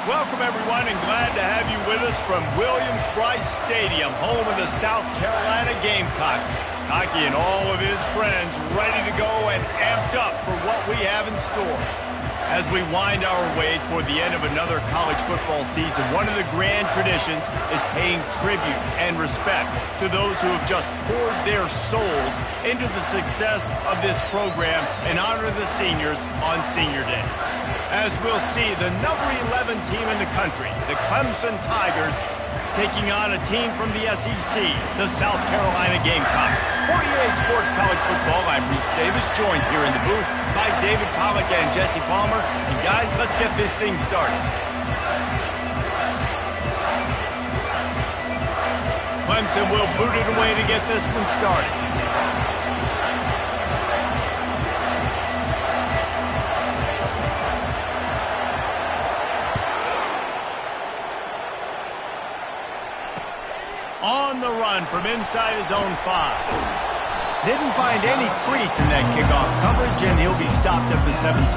Welcome, everyone, and glad to have you with us from Williams-Brice Stadium, home of the South Carolina Gamecocks. Hockey and all of his friends ready to go and amped up for what we have in store. As we wind our way toward the end of another college football season, one of the grand traditions is paying tribute and respect to those who have just poured their souls into the success of this program and honor the seniors on Senior Day. As we'll see, the number 11 team in the country, the Clemson Tigers, taking on a team from the SEC, the South Carolina Gamecocks. For EA Sports College Football, I'm Reese Davis, joined here in the booth by David Pollack and Jesse Palmer. And guys, let's get this thing started. Clemson will boot it away to get this one started. On the run from inside his own 5. Didn't find any crease in that kickoff coverage, and he'll be stopped at the 17.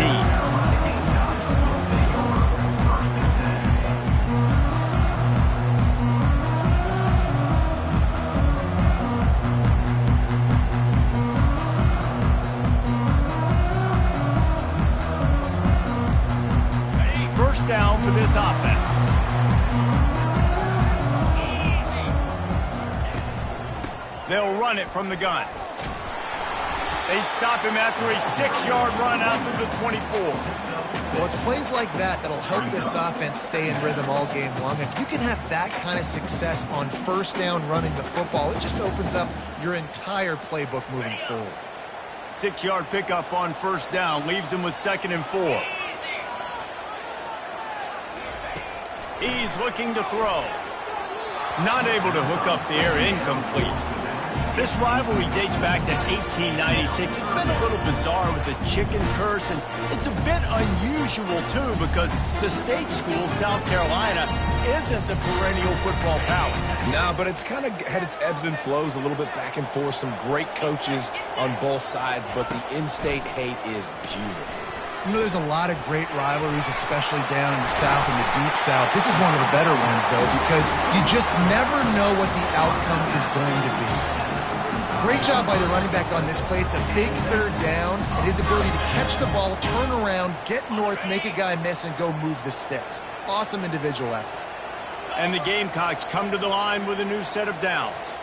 First down for this offense. They'll run it from the gun. They stop him after a 6-yard run out to the 24. Well, it's plays like that that'll help this offense stay in rhythm all game long. If you can have that kind of success on first down running the football, it just opens up your entire playbook moving forward. 6-yard pickup on first down leaves him with 2nd and 4. He's looking to throw. Not able to hook up there, incomplete. This rivalry dates back to 1896. It's been a little bizarre with the chicken curse, and it's a bit unusual, too, because the state school, South Carolina, isn't the perennial football power. No, but it's kind of had its ebbs and flows, a little bit back and forth, some great coaches on both sides, but the in-state hate is beautiful. You know, there's a lot of great rivalries, especially down in the South and the Deep South. This is one of the better ones, though, because you just never know what the outcome is going to be. Great job by the running back on this play. It's a big 3rd down, and his ability to catch the ball, turn around, get north, make a guy miss, and go move the sticks. Awesome individual effort. And the Gamecocks come to the line with a new set of downs.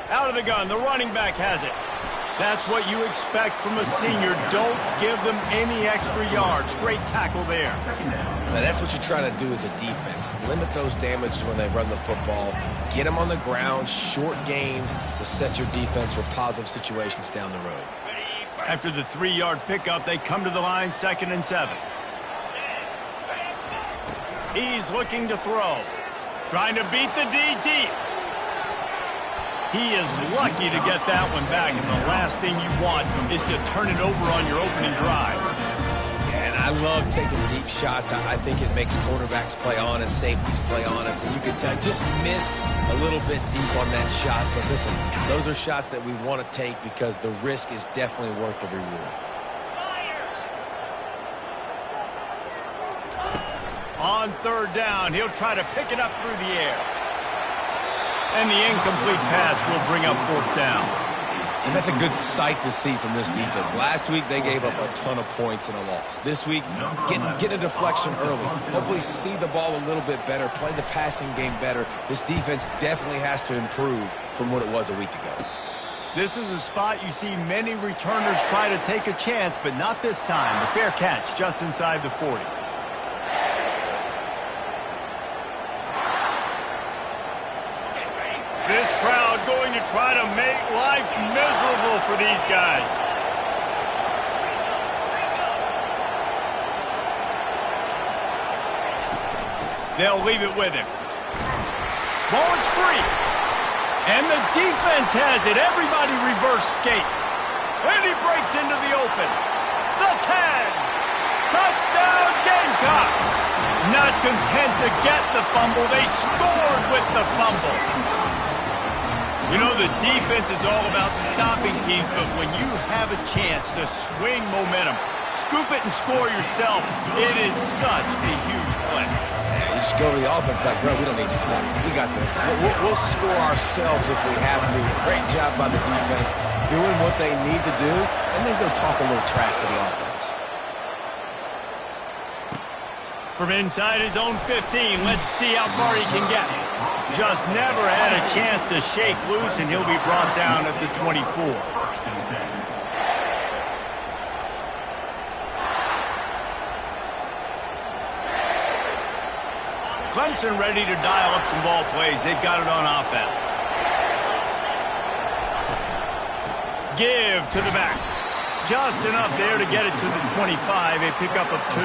Out of the gun, the running back has it. That's what you expect from a senior. Don't give them any extra yards. Great tackle there. Now, that's what you're trying to do as a defense. Limit those damages when they run the football. Get them on the ground, short gains to set your defense for positive situations down the road. After the 3-yard pickup, they come to the line 2nd and 7. He's looking to throw. Trying to beat the D deep. He is lucky to get that one back, and the last thing you want is to turn it over on your opening drive. Yeah, and I love taking deep shots. I think it makes quarterbacks play honest, safeties play honest, and you can tell just missed a little bit deep on that shot. But listen, those are shots that we want to take because the risk is definitely worth the reward. On 3rd down, he'll try to pick it up through the air. And the incomplete pass will bring up 4th down. And that's a good sight to see from this defense. Last week, they gave up a ton of points in a loss. This week, get a deflection early. Hopefully see the ball a little bit better, play the passing game better. This defense definitely has to improve from what it was a week ago. This is a spot you see many returners try to take a chance, but not this time. The fair catch just inside the 40. This crowd going to try to make life miserable for these guys. They'll leave it with him. Ball is free. And the defense has it. Everybody reverse skate. And he breaks into the open. The tag. Touchdown Gamecocks. Not content to get the fumble, they scored with the fumble. You know, the defense is all about stopping teams, but when you have a chance to swing momentum, scoop it and score yourself, it is such a huge play. You just go to the offense back, bro. We don't need you. We got this. We'll score ourselves if we have to. Great job by the defense, doing what they need to do, and then go talk a little trash to the offense. From inside his own 15, let's see how far he can get. Just never had a chance to shake loose, and he'll be brought down at the 24. Clemson ready to dial up some ball plays. They've got it on offense. Give to the back. Just enough there to get it to the 25, a pickup of 2.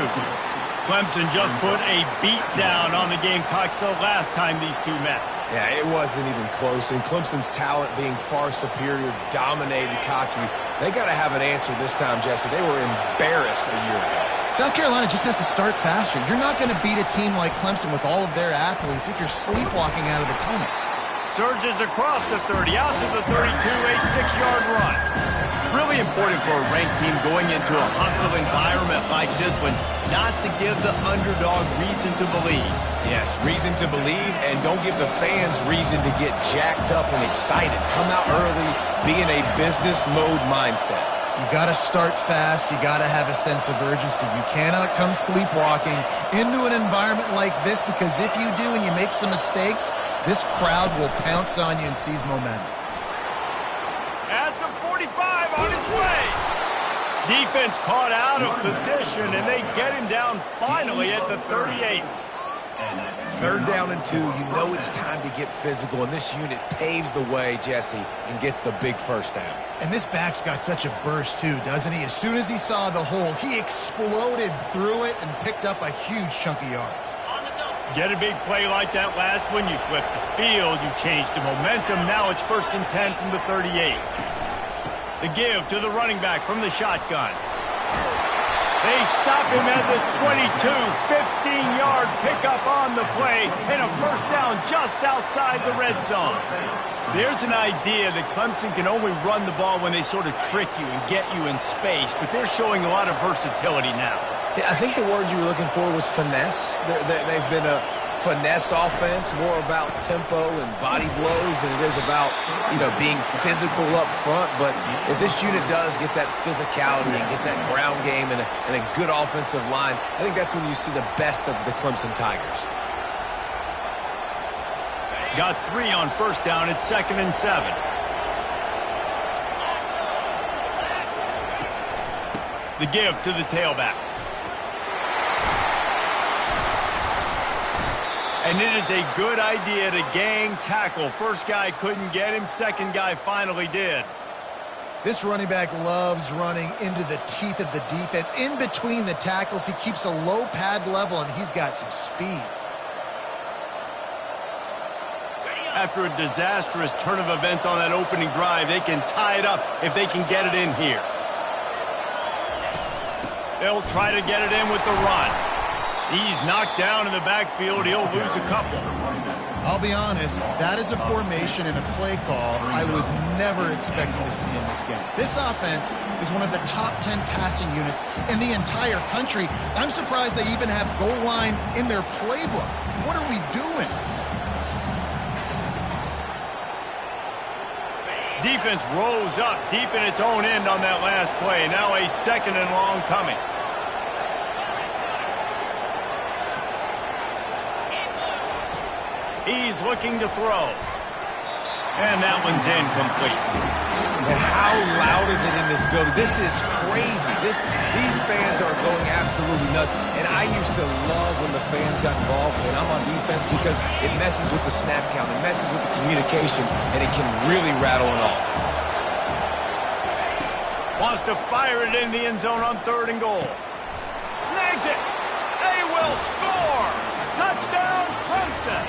Clemson just put a beat down on the Gamecocks the last time these two met. Yeah, it wasn't even close, and Clemson's talent being far superior dominated Cocky. They got to have an answer this time, Jesse. They were embarrassed a year ago. South Carolina just has to start faster. You're not going to beat a team like Clemson with all of their athletes if you're sleepwalking out of the tunnel. Surges across the 30, out to the 32, a 6-yard run. Really important for a ranked team going into a hostile environment like this one, not to give the underdog reason to believe. Yes, reason to believe, and don't give the fans reason to get jacked up and excited. Come out early, be in a business mode mindset. You got to start fast. You got to have a sense of urgency. You cannot come sleepwalking into an environment like this, because if you do and you make some mistakes, this crowd will pounce on you and seize momentum. At the 45, on his way. Defense caught out of position, and they get him down finally at the 38. 3rd down and 2. You know it's time to get physical, and this unit paves the way, Jesse, and gets the big 1st down. And this back's got such a burst, too, doesn't he? As soon as he saw the hole, he exploded through it and picked up a huge chunk of yards. Get a big play like that last one, you flip the field, you change the momentum. Now it's 1st and 10 from the 38. The give to the running back from the shotgun. They stop him at the 22, 15-yard pickup on the play, and a 1st down just outside the red zone. There's an idea that Clemson can only run the ball when they sort of trick you and get you in space, but they're showing a lot of versatility now. Yeah, I think the word you were looking for was finesse. They've been a finesse offense, more about tempo and body blows than it is about, being physical up front. But if this unit does get that physicality and get that ground game and a good offensive line, I think that's when you see the best of the Clemson Tigers. Got 3 on 1st down. It's 2nd and 7. The give to the tailback. And it is a good idea to gang tackle. 1st guy couldn't get him. 2nd guy finally did. This running back loves running into the teeth of the defense. In between the tackles, he keeps a low pad level, and he's got some speed. After a disastrous turn of events on that opening drive, they can tie it up if they can get it in here. They'll try to get it in with the run. He's knocked down in the backfield. He'll lose a couple. I'll be honest, that is a formation and a play call I was never expecting to see in this game. This offense is one of the top 10 passing units in the entire country. I'm surprised they even have goal line in their playbook. What are we doing? Defense rose up deep in its own end on that last play. Now a 2nd and long coming. He's looking to throw. And that one's incomplete. And how loud is it in this building? This is crazy. These fans are going absolutely nuts. And I used to love when the fans got involved when I'm on defense, because it messes with the snap count, it messes with the communication, and it can really rattle an offense. Wants to fire it in the end zone on 3rd and goal. Snags it. They will score. Touchdown, Clemson.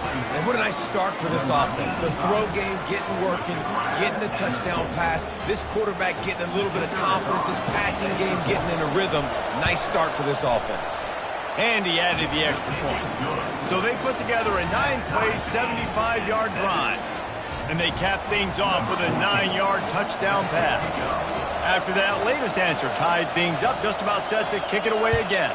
And what a nice start for this offense. The throw game getting working, getting the touchdown pass. This quarterback getting a little bit of confidence. This passing game getting in a rhythm. Nice start for this offense. And he added the extra point. So they put together a 9-play, 75-yard drive. And they cap things off with a 9-yard touchdown pass. After that latest answer tied things up, just about set to kick it away again.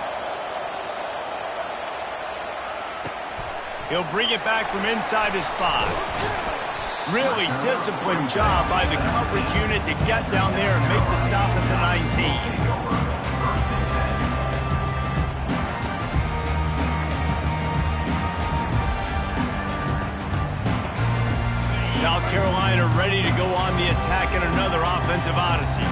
He'll bring it back from inside his 5. Really disciplined job by the coverage unit to get down there and make the stop at the 19. South Carolina ready to go on the attack in another offensive odyssey.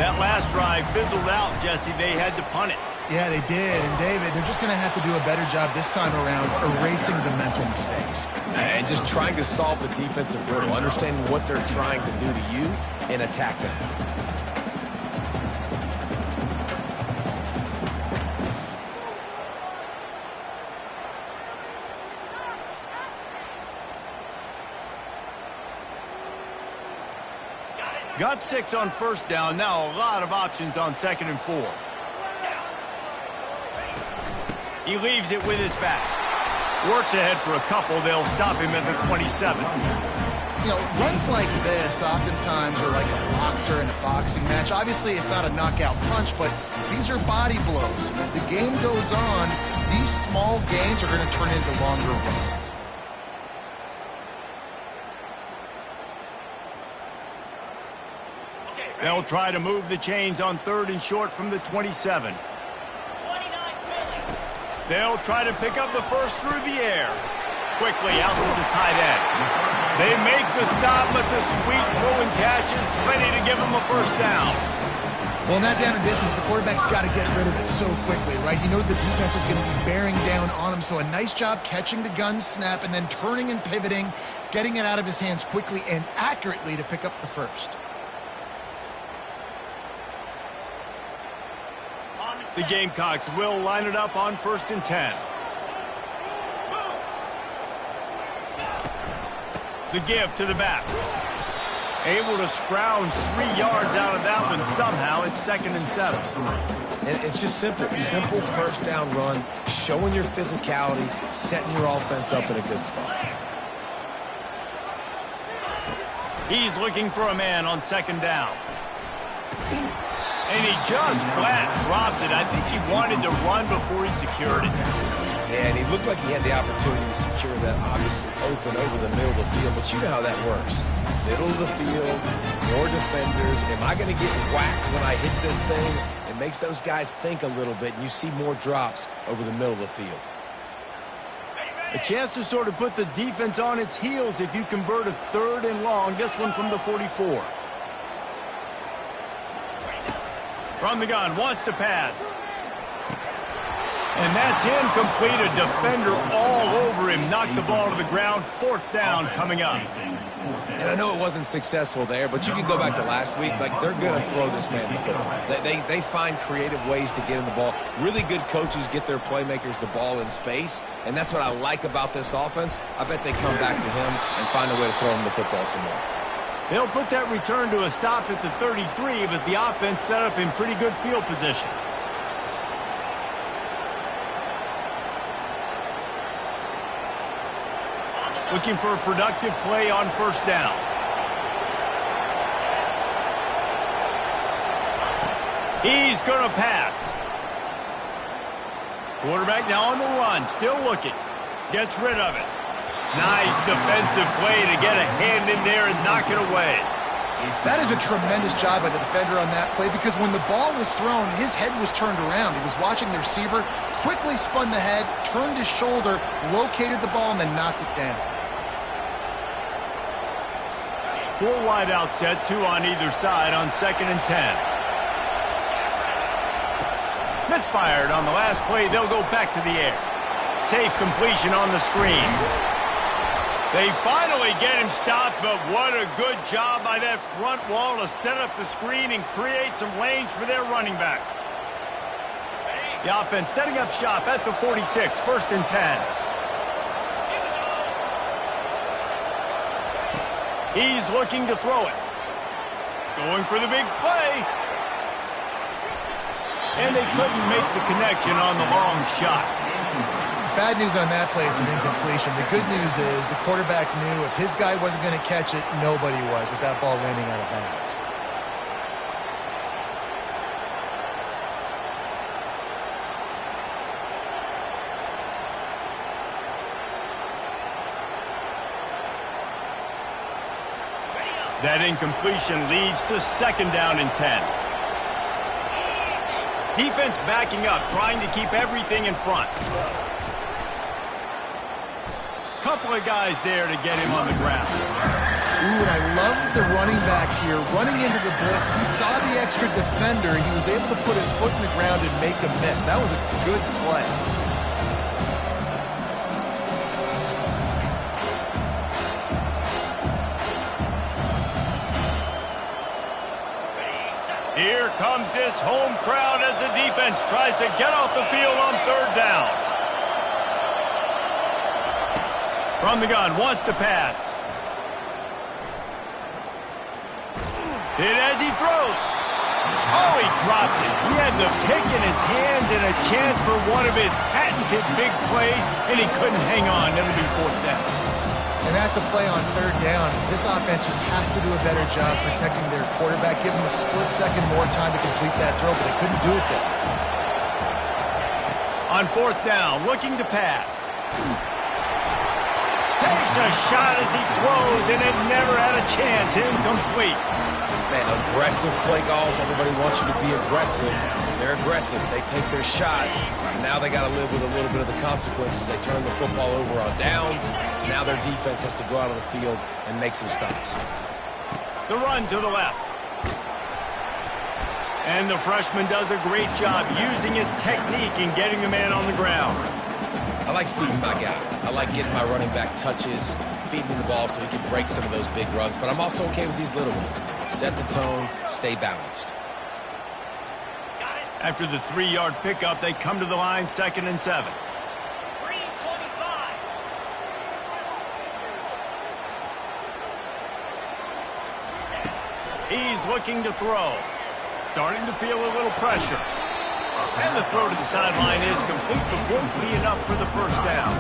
That last drive fizzled out, Jesse. They had to punt it. Yeah, they did. And, David, they're just going to have to do a better job this time around erasing the mental mistakes. And just trying to solve the defensive riddle, understanding what they're trying to do to you and attack them. Got 6 on first down. Now a lot of options on 2nd and 4. He leaves it with his back. Works ahead for a couple. They'll stop him at the 27. You know, runs like this oftentimes are like a boxer in a boxing match. Obviously, it's not a knockout punch, but these are body blows. And as the game goes on, these small gains are going to turn into longer runs. They'll try to move the chains on 3rd and short from the 27. They'll try to pick up the first through the air. Quickly out to the tight end. They make the stop, but the sweet throw and catch is plenty to give them a first down. Well, not down in distance, the quarterback's got to get rid of it so quickly, right? He knows the defense is going to be bearing down on him, so a nice job catching the gun snap and then turning and pivoting, getting it out of his hands quickly and accurately to pick up the first. The Gamecocks will line it up on 1st and 10. The give to the back. Able to scrounge 3 yards out of that one somehow. It's 2nd and 7. And it's just simple. Simple first down run, showing your physicality, setting your offense up in a good spot. He's looking for a man on 2nd down. And he just flat dropped it. I think he wanted to run before he secured it. Yeah, and he looked like he had the opportunity to secure that, obviously open over the middle of the field. But you know how that works. Middle of the field, more defenders. Am I going to get whacked when I hit this thing? It makes those guys think a little bit, and you see more drops over the middle of the field. A chance to sort of put the defense on its heels if you convert a 3rd and long. This one from the 44. From the gun, wants to pass. And that's incomplete. A defender all over him. Knocked the ball to the ground. 4th down coming up. And I know it wasn't successful there, but you can go back to last week. Like, they're going to throw this man the football. They find creative ways to get him the ball. Really good coaches get their playmakers the ball in space, and that's what I like about this offense. I bet they come back to him and find a way to throw him the football some more. They'll put that return to a stop at the 33, but the offense set up in pretty good field position. Looking for a productive play on 1st down. He's going to pass. Quarterback now on the run, still looking. Gets rid of it. Nice defensive play to get a hand in there and knock it away. That is a tremendous job by the defender on that play because when the ball was thrown, his head was turned around. He was watching the receiver, quickly spun the head, turned his shoulder, located the ball, and then knocked it down. 4 wide out set, 2 on either side on 2nd and 10. Misfired on the last play. They'll go back to the air. Safe completion on the screen. They finally get him stopped, but what a good job by that front wall to set up the screen and create some lanes for their running back. The offense setting up shop at the 46, 1st and 10. He's looking to throw it. Going for the big play. And they couldn't make the connection on the long shot. Bad news on that play, it's an incompletion. The good news is the quarterback knew if his guy wasn't going to catch it, nobody was with that ball landing out of bounds. That incompletion leads to 2nd down and 10. Defense backing up, trying to keep everything in front. Couple of guys there to get him on the ground. Ooh, and I love the running back here. Running into the blitz, he saw the extra defender. He was able to put his foot in the ground and make a miss. That was a good play. Here comes this home crowd as the defense tries to get off the field on 3rd down. From the gun, wants to pass. Hit as he throws. Oh, he dropped it. He had the pick in his hands and a chance for one of his patented big plays, and he couldn't hang on. It'll be 4th down. And that's a play on 3rd down. This offense just has to do a better job protecting their quarterback. Give him a split second more time to complete that throw, but they couldn't do it there. On 4th down, looking to pass. Takes a shot as he throws, and it never had a chance. Incomplete. Man, aggressive play calls. Everybody wants you to be aggressive. They're aggressive. They take their shot. Now they got to live with a little bit of the consequences. They turn the football over on downs. Now their defense has to go out on the field and make some stops. The run to the left. And the freshman does a great job using his technique and getting the man on the ground. I like feeding my guy. I like getting my running back touches, feeding him the ball so he can break some of those big runs. But I'm also okay with these little ones. Set the tone, stay balanced. After the 3-yard pickup, they come to the line, 2nd and 7. He's looking to throw. Starting to feel a little pressure. And the throw to the sideline is complete, but won't be enough for the 1st down.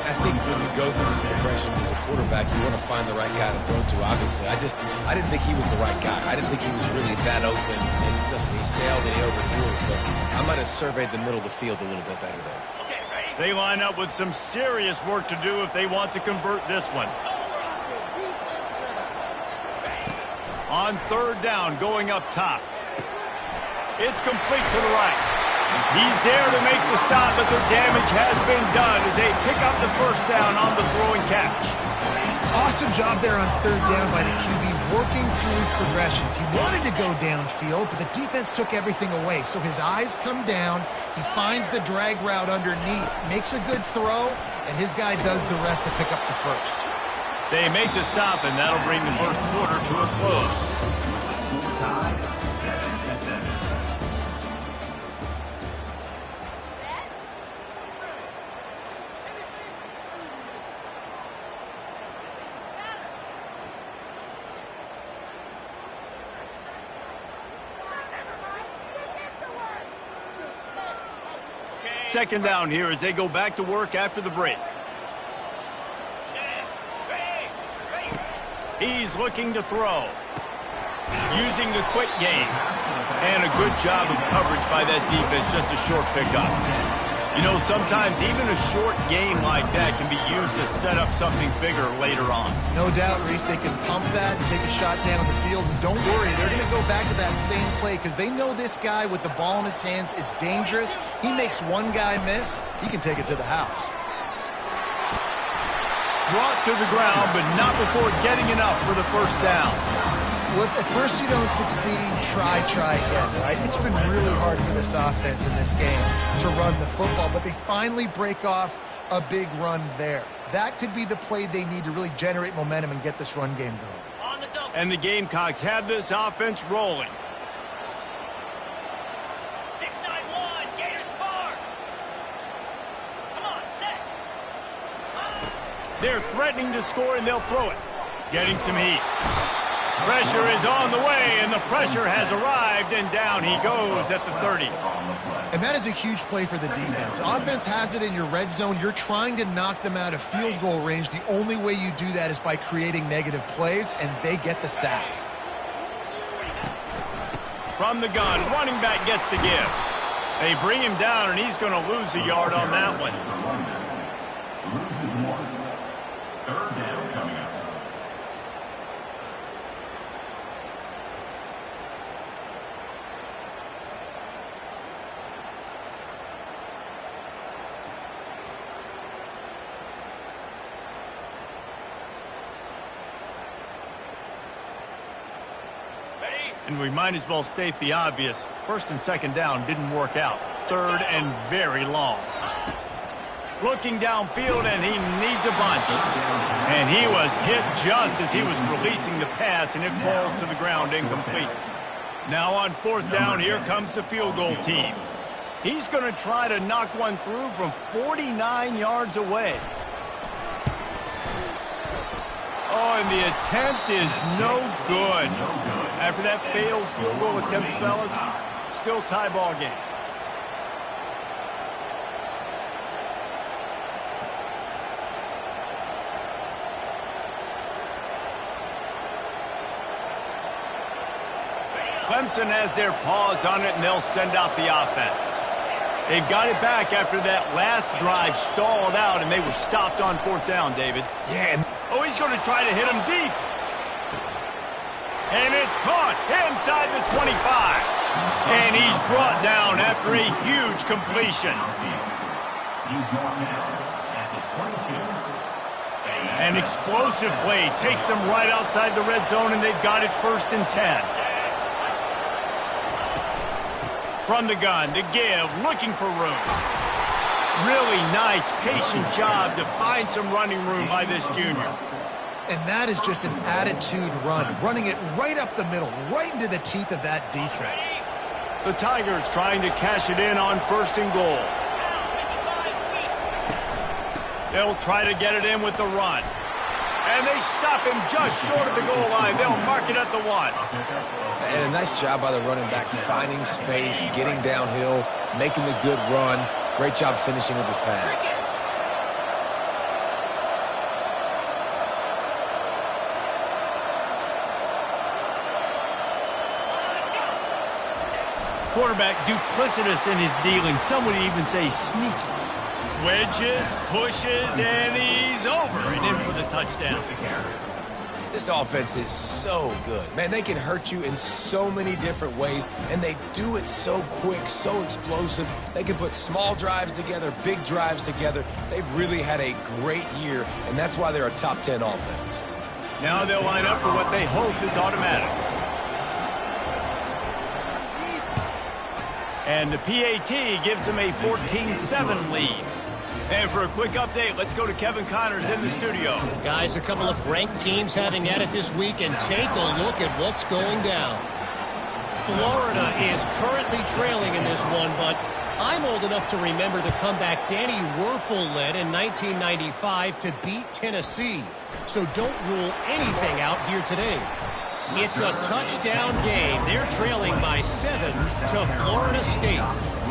I think when you go through these progressions as a quarterback, you want to find the right guy to throw to, obviously. I didn't think he was the right guy. I didn't think he was really that open. And listen, he sailed and he overthrew it, but I might have surveyed the middle of the field a little bit better there. They line up with some serious work to do if they want to convert this one. On 3rd down, going up top. It's complete to the right. He's there to make the stop, but the damage has been done as they pick up the 1st down on the throw and catch. Awesome job there on 3rd down by the QB, working through his progressions. He wanted to go downfield, but the defense took everything away. So his eyes come down, he finds the drag route underneath, makes a good throw, and his guy does the rest to pick up the 1st. They make the stop, and that'll bring the 1st quarter to a close. Second down here as they go back to work after the break. He's looking to throw. Using the quick game. And a good job of coverage by that defense, just a short pickup. You know, sometimes even a short game like that can be used to set up something bigger later on. No doubt, Reese, they can pump that and take a shot down the field. And don't worry, they're going to go back to that same play because they know this guy with the ball in his hands is dangerous. He makes one guy miss, he can take it to the house. Brought to the ground, but not before getting enough for the 1st down. Well, if at first you don't succeed, try again, right? It's been really hard for this offense in this game to run the football, but they finally break off a big run there. That could be the play they need to really generate momentum and get this run game going. And the Gamecocks have this offense rolling. 6-9-1, Gators far. Come on, set. They're threatening to score, and they'll throw it. Getting some heat. Pressure is on the way, and the pressure has arrived, and down he goes at the 30. And that is a huge play for the defense. Offense has it in your red zone. You're trying to knock them out of field goal range. The only way you do that is by creating negative plays, and they get the sack. From the gun, running back gets to give. They bring him down, and he's going to lose a yard on that one. Loses 1. Third down coming up. And we might as well state the obvious. First and second down didn't work out. Third and very long. Looking downfield, and he needs a bunch. And he was hit just as he was releasing the pass, and it falls to the ground incomplete. Now on fourth down, here comes the field goal team. He's going to try to knock one through from 49 yards away. Oh, and the attempt is no good. After that failed field goal attempt, fellas, still tie ball game. Clemson has their paws on it, and they'll send out the offense. They've got it back after that last drive stalled out, and they were stopped on fourth down, David. Yeah, and oh, he's going to try to hit him deep. And it's caught inside the 25. And he's brought down after a huge completion. He's marked down at the 22. An explosive play takes them right outside the red zone, and they've got it first and 10. From the gun, to give, looking for room. Really nice, patient job to find some running room by this junior. And that is just an attitude run, running it right up the middle, right into the teeth of that defense. The Tigers trying to cash it in on first and goal. They'll try to get it in with the run. And they stop him just short of the goal line. They'll mark it at the 1. And a nice job by the running back, finding space, getting downhill, making the good run. Great job finishing with his pads. Quarterback duplicitous in his dealing. Some would even say sneaky. Wedges, pushes, and he's over and in for the touchdown. This offense is so good. Man, they can hurt you in so many different ways, and they do it so quick, so explosive. They can put small drives together, big drives together. They've really had a great year, and that's why they're a top 10 offense. Now they'll line up for what they hope is automatic. And the PAT gives them a 14-7 lead. And for a quick update, let's go to Kevin Connors in the studio. Guys, a couple of ranked teams having at it this week, and take a look at what's going down. Florida is currently trailing in this one, but I'm old enough to remember the comeback Danny Werfel led in 1995 to beat Tennessee. So don't rule anything out here today. It's a touchdown game. They're trailing by 7 to Florida State.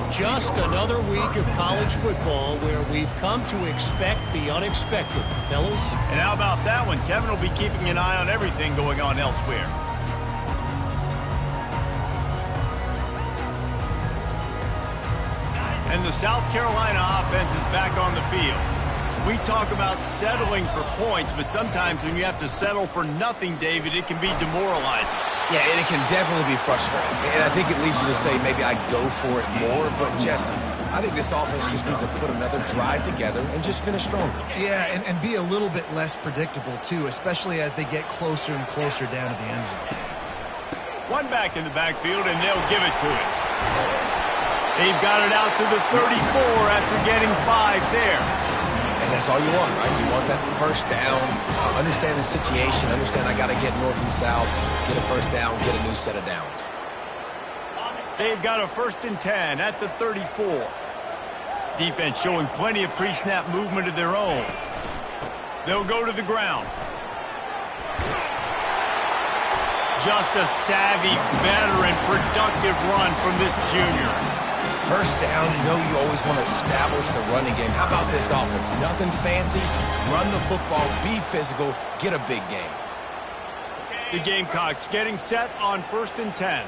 Just another week of college football where we've come to expect the unexpected, fellas. And how about that one? Kevin will be keeping an eye on everything going on elsewhere. And the South Carolina offense is back on the field. We talk about settling for points, but sometimes when you have to settle for nothing, David, it can be demoralizing. Yeah, and it can definitely be frustrating. And I think it leads you to say maybe I go for it more. But, Jesse, I think this offense just needs to put another drive together and just finish stronger. Yeah, and be a little bit less predictable, too, especially as they get closer and closer down to the end zone. One back in the backfield, and they'll give it to him. They've got it out to the 34 after getting 5 there. And that's all you want, right? You want that first down, understand the situation, understand I got to get north and south, get a first down, get a new set of downs. They've got a first and 10 at the 34. Defense showing plenty of pre-snap movement of their own. They'll go to the ground. Just a savvy, veteran, productive run from this junior. First down, you always want to establish the running game. How about this offense? Nothing fancy. Run the football, be physical, get a big gain. The Gamecocks getting set on 1st and 10.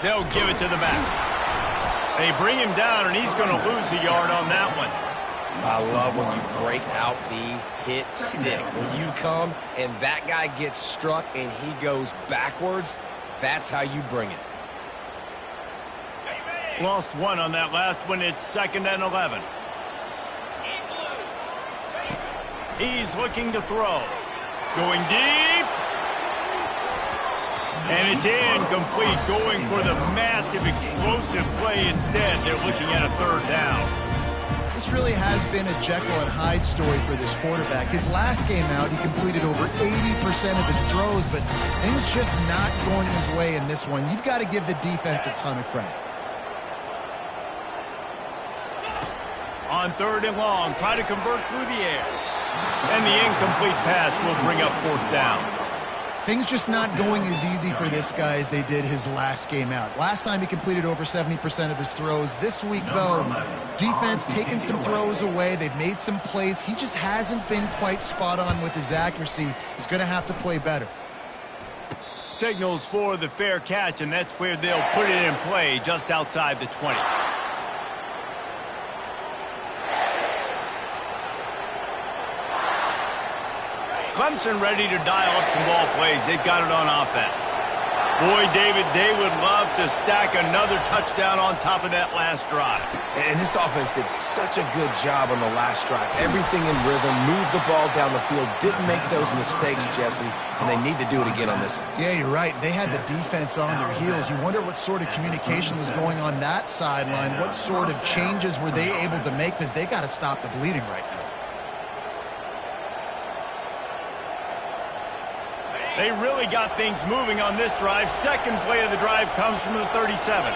They'll give it to the back. They bring him down, and he's going to lose a yard on that one. I love when you break out the hit stick. When you come and that guy gets struck and he goes backwards, that's how you bring it. Lost one on that last one. It's 2nd and 11. He's looking to throw. Going deep. And it's incomplete. Going for the massive explosive play instead. They're looking at a 3rd down. This really has been a Jekyll and Hyde story for this quarterback. His last game out, he completed over 80% of his throws, but things just not going his way in this one. You've got to give the defense a ton of credit. On 3rd and long, try to convert through the air. And the incomplete pass will bring up 4th down. Things just not going as easy for this guy as they did his last game out. Last time he completed over 70% of his throws. This week, though, defense taking some throws away. They've made some plays. He just hasn't been quite spot on with his accuracy. He's going to have to play better. Signals for the fair catch, and that's where they'll put it in play just outside the 20. Clemson ready to dial up some ball plays. They've got it on offense. Boy, David, they would love to stack another touchdown on top of that last drive. And this offense did such a good job on the last drive. Everything in rhythm, moved the ball down the field, didn't make those mistakes, Jesse, and they need to do it again on this one. Yeah, you're right. They had the defense on their heels. You wonder what sort of communication was going on that sideline. What sort of changes were they able to make, because they got to stop the bleeding right now. They really got things moving on this drive. Second play of the drive comes from the 37.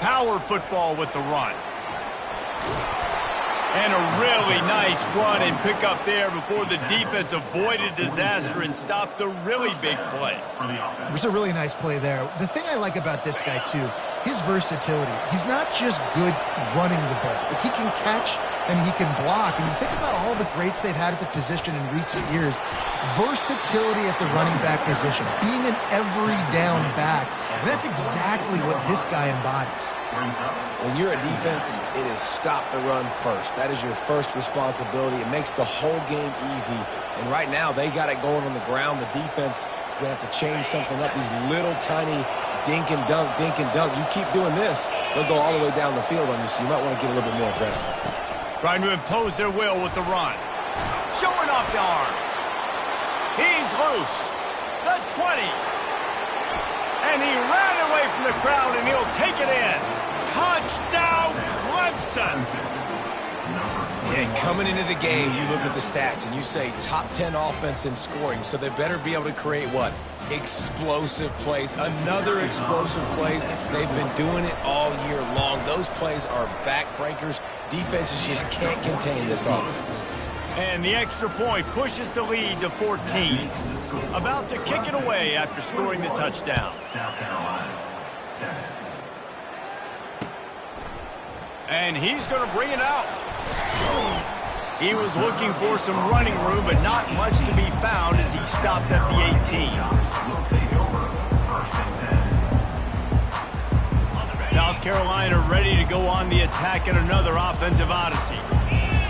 Power football with the run. And a really nice run and pick up there before the defense avoided disaster and stopped the really big play. It was a really nice play there. The thing I like about this guy, too, his versatility. He's not just good running the ball, but he can catch and he can block. And you think about all the greats they've had at the position in recent years. Versatility at the running back position, being an every down back. And that's exactly what this guy embodies. When you're a defense, it is stop the run first. That is your first responsibility. It makes the whole game easy. And right now, they got it going on the ground. The defense is going to have to change something up. These little tiny dink and dunk, dink and dunk. You keep doing this, they'll go all the way down the field on you, so you might want to get a little bit more aggressive. Trying to impose their will with the run. Showing off the arms. He's loose. The 20. And he ran away from the crowd, and he'll take it in. Touchdown, Clemson! Yeah, coming into the game, you look at the stats, and you say top 10 offense in scoring, so they better be able to create what? Explosive plays. Another explosive plays. They've been doing it all year long. Those plays are backbreakers. Defenses just can't contain this offense. And the extra point pushes the lead to 14. About to kick it away after scoring the touchdown. South Carolina, 7. And he's going to bring it out. He was looking for some running room, but not much to be found as he stopped at the 18. Will take over 1st and 10. South Carolina ready to go on the attack in another offensive odyssey.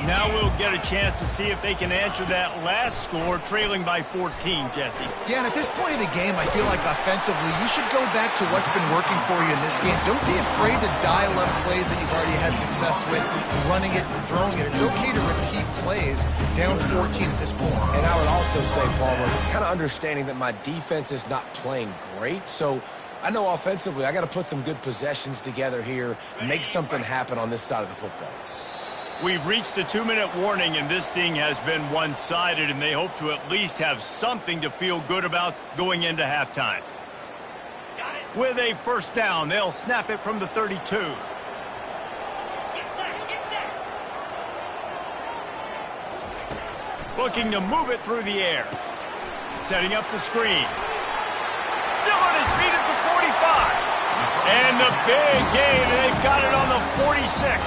Now we'll get a chance to see if they can answer that last score, trailing by 14, Jesse. Yeah, and at this point of the game, I feel like offensively, you should go back to what's been working for you in this game. Don't be afraid to dial up plays that you've already had success with, running it and throwing it. It's okay to repeat plays down 14 at this point. And I would also say, Palmer, kind of understanding that my defense is not playing great, so I know offensively I got to put some good possessions together here, make something happen on this side of the football. We've reached the 2-minute warning, and this thing has been one-sided, and they hope to at least have something to feel good about going into halftime. With a first down, they'll snap it from the 32. Get set, get set. Looking to move it through the air. Setting up the screen. And the big gain, and they've got it on the 46.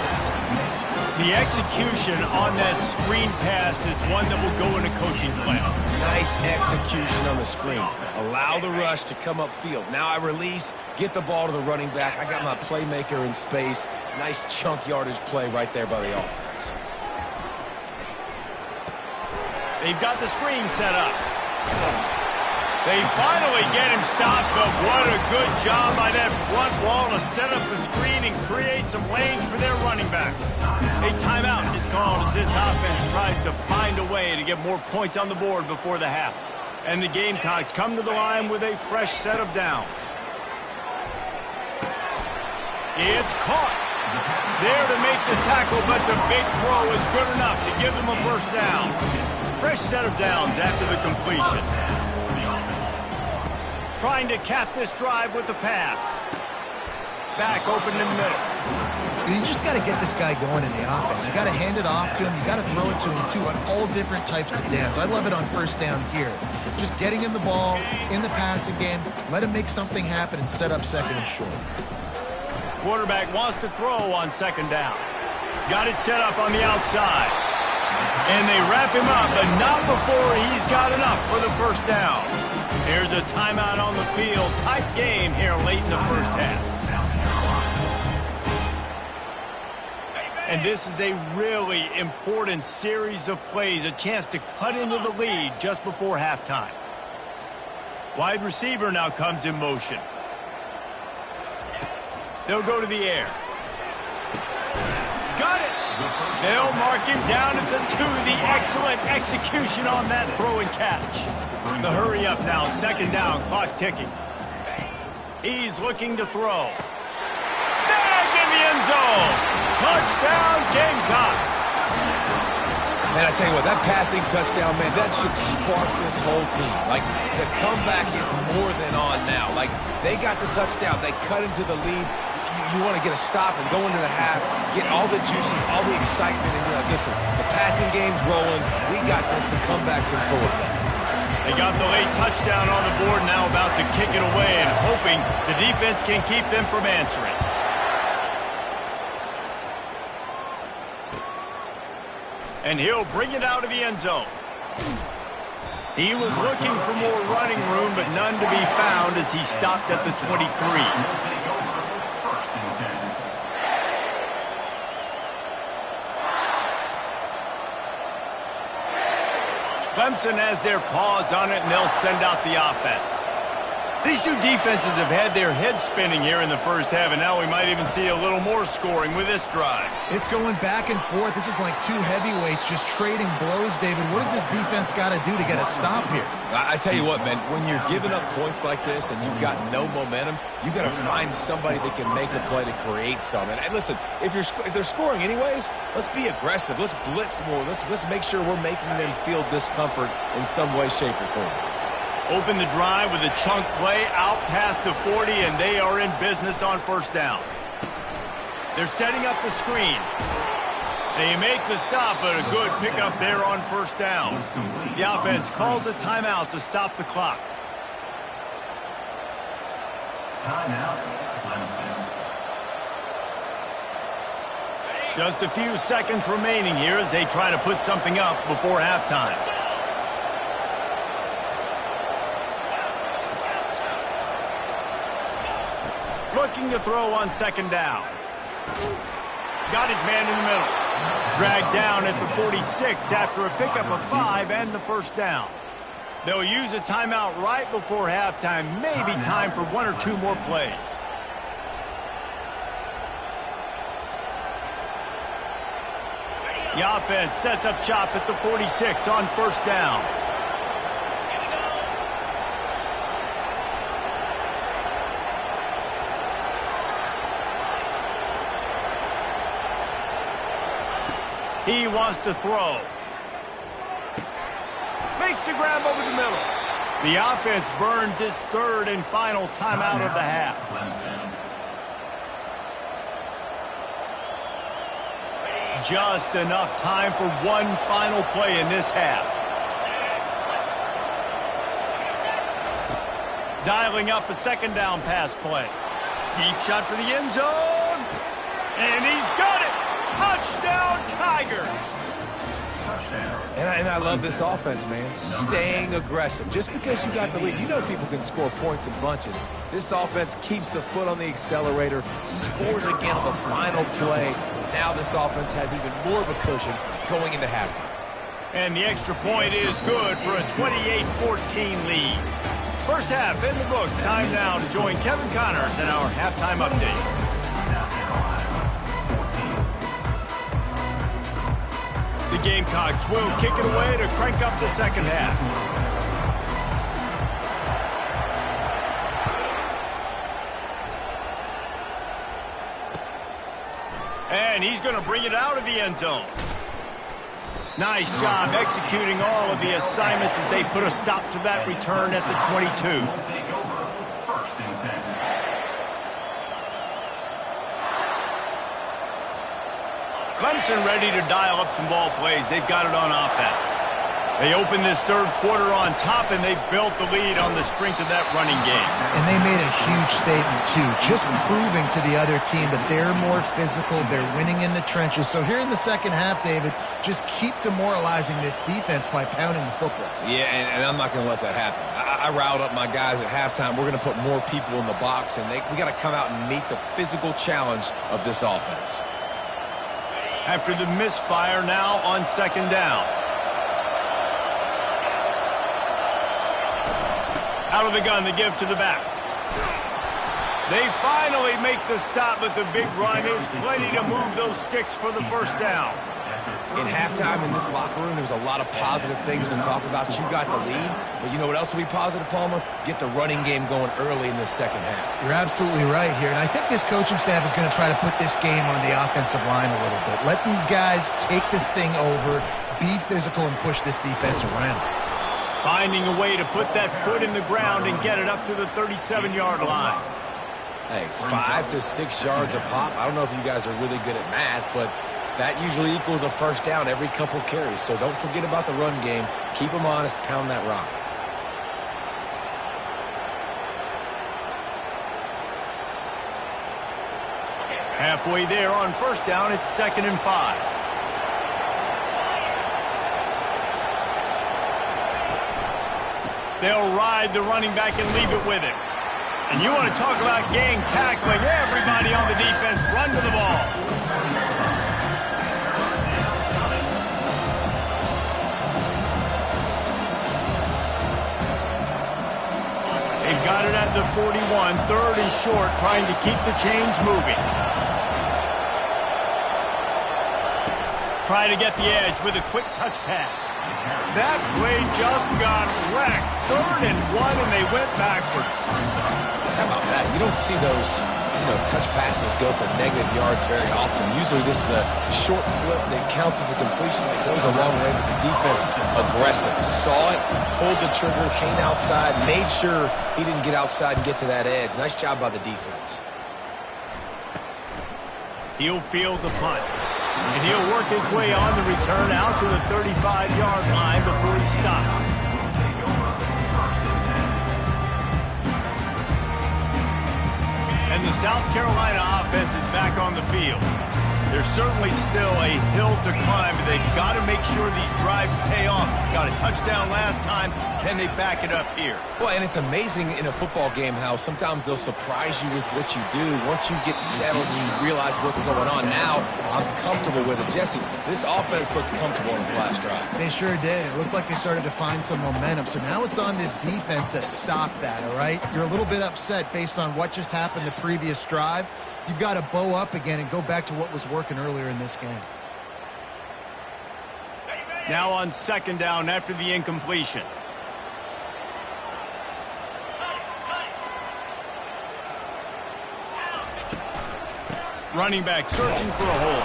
The execution on that screen pass is one that will go in a coaching plan. Nice execution on the screen. Allow the rush to come upfield. Now I release, get the ball to the running back. I got my playmaker in space. Nice chunk yardage play right there by the offense. They've got the screen set up. They finally get him stopped, but what a good job by that front wall to set up the screen and create some lanes for their running back. A timeout is called as this offense tries to find a way to get more points on the board before the half. And the Gamecocks come to the line with a fresh set of downs. It's caught. There to make the tackle, but the big throw is good enough to give them a first down. Fresh set of downs after the completion. Trying to cap this drive with the pass. Back open in the middle. You just got to get this guy going in the offense. You got to hand it off to him. You got to throw it to him, too, on all different types of downs. I love it on first down here. Just getting him the ball in the passing game. Let him make something happen and set up second and short. Quarterback wants to throw on second down. Got it set up on the outside. And they wrap him up, but not before he's got enough for the first down. Here's a timeout on the field. Tight game here late in the first half. And this is a really important series of plays, a chance to cut into the lead just before halftime. Wide receiver now comes in motion. They'll go to the air. Got it! They'll mark him down at the 2. The excellent execution on that throw and catch. The hurry up now, second down, clock ticking. He's looking to throw. Snag in the end zone. Touchdown, Gamecocks. Man, I tell you what, that passing touchdown, man, that should spark this whole team. Like, the comeback is more than on now. Like, they got the touchdown. They cut into the lead. You want to get a stop and go into the half, get all the juices, all the excitement, and be like, listen, the passing game's rolling. We got this. The comeback's in full effect. They got the late touchdown on the board, now about to kick it away and hoping the defense can keep them from answering. And he'll bring it out of the end zone. He was looking for more running room, but none to be found as he stopped at the 23. Clemson has their paws on it, and they'll send out the offense. These two defenses have had their heads spinning here in the first half, and now we might even see a little more scoring with this drive. It's going back and forth. This is like two heavyweights just trading blows, David. What does this defense got to do to get a stop here? I tell you what, man, when you're giving up points like this and you've got no momentum, you got to find somebody that can make a play to create something. And listen, if they're scoring anyways, let's be aggressive. Let's blitz more. Let's make sure we're making them feel discomfort in some way, shape, or form. Open the drive with a chunk play out past the 40, and they are in business on first down. They're setting up the screen. They make the stop, but a good pickup there on first down. The offense calls a timeout to stop the clock. Timeout, Clemson. Just a few seconds remaining here as they try to put something up before halftime. Looking to throw on second down. Got his man in the middle. Dragged down at the 46 after a pickup of 5 and the first down. They'll use a timeout right before halftime. Maybe time for 1 or 2 more plays. The offense sets up shop at the 46 on first down. He wants to throw. Makes the grab over the middle. The offense burns its third and final timeout of the half. Just enough time for one final play in this half. Dialing up a second down pass play. Deep shot for the end zone. And he's got it. Touchdown, Tigers. And I love this offense, man. Staying aggressive. Just because you got the lead, you know people can score points in bunches. This offense keeps the foot on the accelerator, scores again on the final play. Now this offense has even more of a cushion going into halftime. And the extra point is good for a 28-14 lead. First half in the books. Time now to join Kevin Connors in our halftime update. The Gamecocks will kick it away to crank up the second half. And he's going to bring it out of the end zone. Nice job executing all of the assignments as they put a stop to that return at the 22. Clemson ready to dial up some ball plays. They've got it on offense. They opened this third quarter on top, and they built the lead on the strength of that running game. And they made a huge statement, too, just proving to the other team that they're more physical, they're winning in the trenches. So here in the second half, David, just keep demoralizing this defense by pounding the football. Yeah, and I'm not going to let that happen. I riled up my guys at halftime. We're going to put more people in the box, and we got to come out and meet the physical challenge of this offense. After the misfire, now on second down. Out of the gun, the give to the back. They finally make the stop, but the big run is plenty to move those sticks for the first down. In halftime in this locker room, there's a lot of positive things to talk about. You got the lead, but you know what else will be positive, Palmer? Get the running game going early in this second half. You're absolutely right here, and I think this coaching staff is going to try to put this game on the offensive line a little bit. Let these guys take this thing over, be physical, and push this defense around. Finding a way to put that foot in the ground and get it up to the 37-yard line. Hey, 5 to 6 yards a pop. I don't know if you guys are really good at math, but that usually equals a first down every couple carries. So don't forget about the run game. Keep them honest. Pound that rock. Halfway there on first down, it's 2nd and 5. They'll ride the running back and leave it with him. And you want to talk about gang tackling. Everybody on the defense run to the ball. They've got it at the 41. Third and short, trying to keep the chains moving. Try to get the edge with a quick touch pass. That play just got wrecked. 3rd and 1, and they went backwards. How about that? You don't see those, touch passes go for negative yards very often. Usually this is a short flip that counts as a completion that goes a long way, but the defense aggressive. Saw it, pulled the trigger, came outside, made sure he didn't get outside and get to that edge. Nice job by the defense. He'll field the punt. And he'll work his way on the return out to the 35-yard line before he stops. And the South Carolina offense is back on the field. There's certainly still a hill to climb, but they've got to make sure these drives pay off. Got a touchdown last time. Can they back it up here? Well, and it's amazing in a football game how sometimes they'll surprise you with what you do. Once you get settled and you realize what's going on, now I'm comfortable with it. Jesse, this offense looked comfortable in this last drive. They sure did. It looked like they started to find some momentum. So now it's on this defense to stop that, all right? You're a little bit upset based on what just happened the previous drive. You've got to bow up again and go back to what was working earlier in this game. Now on second down after the incompletion. Running back searching for a hole.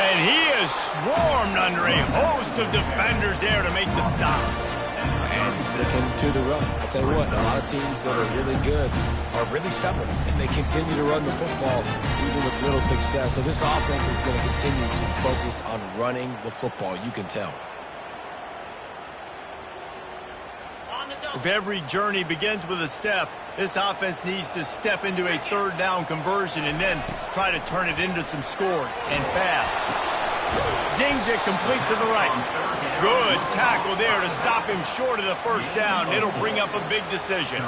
And he is swarmed under a host of defenders there to make the stop. And sticking to the run. I'll tell you what, a lot of teams that are really good are really stubborn, and they continue to run the football even with little success. So this offense is going to continue to focus on running the football. You can tell. If every journey begins with a step, this offense needs to step into a third down conversion and then try to turn it into some scores, and fast. Zings it complete to the right. Good tackle there to stop him short of the first down. It'll bring up a big decision.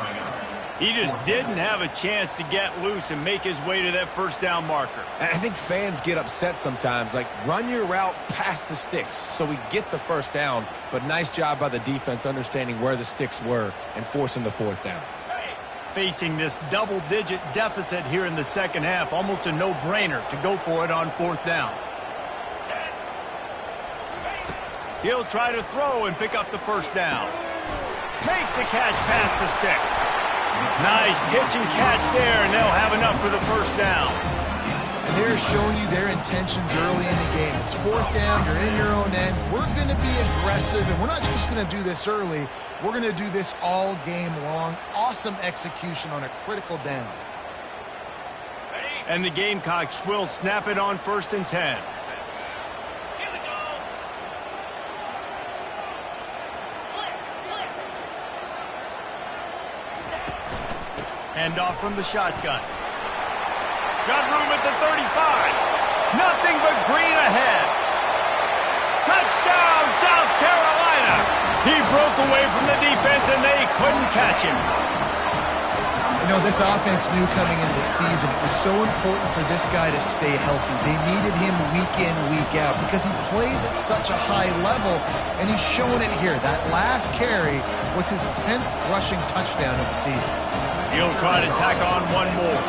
He just didn't have a chance to get loose and make his way to that first down marker. I think fans get upset sometimes, like run your route past the sticks so we get the first down, but nice job by the defense understanding where the sticks were and forcing the fourth down. Facing this double-digit deficit here in the second half, almost a no-brainer to go for it on fourth down. He'll try to throw and pick up the first down. Makes the catch past the sticks. Nice pitch and catch there, and they'll have enough for the first down. And they're showing you their intentions early in the game. It's fourth down, you're in your own end. We're going to be aggressive, and we're not just going to do this early. We're going to do this all game long. Awesome execution on a critical down. And the Gamecocks will snap it on 1st and 10. Hand off from the shotgun. Got room at the 35. Nothing but green ahead. Touchdown, South Carolina. He broke away from the defense, and they couldn't catch him. You know, this offense knew coming into the season it was so important for this guy to stay healthy. They needed him week in, week out because he plays at such a high level, and he's showing it here. That last carry was his 10th rushing touchdown of the season. He'll try to tack on one more.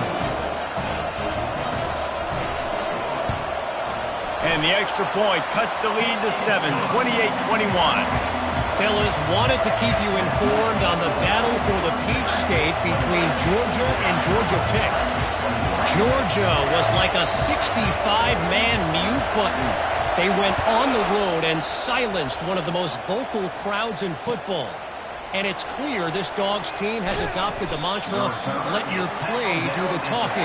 And the extra point cuts the lead to 7, 28-21. Fellas, wanted to keep you informed on the battle for the Peach State between Georgia and Georgia Tech. Georgia was like a 65-man mute button. They went on the road and silenced one of the most vocal crowds in football. And it's clear this Dogs team has adopted the mantra, let your play do the talking.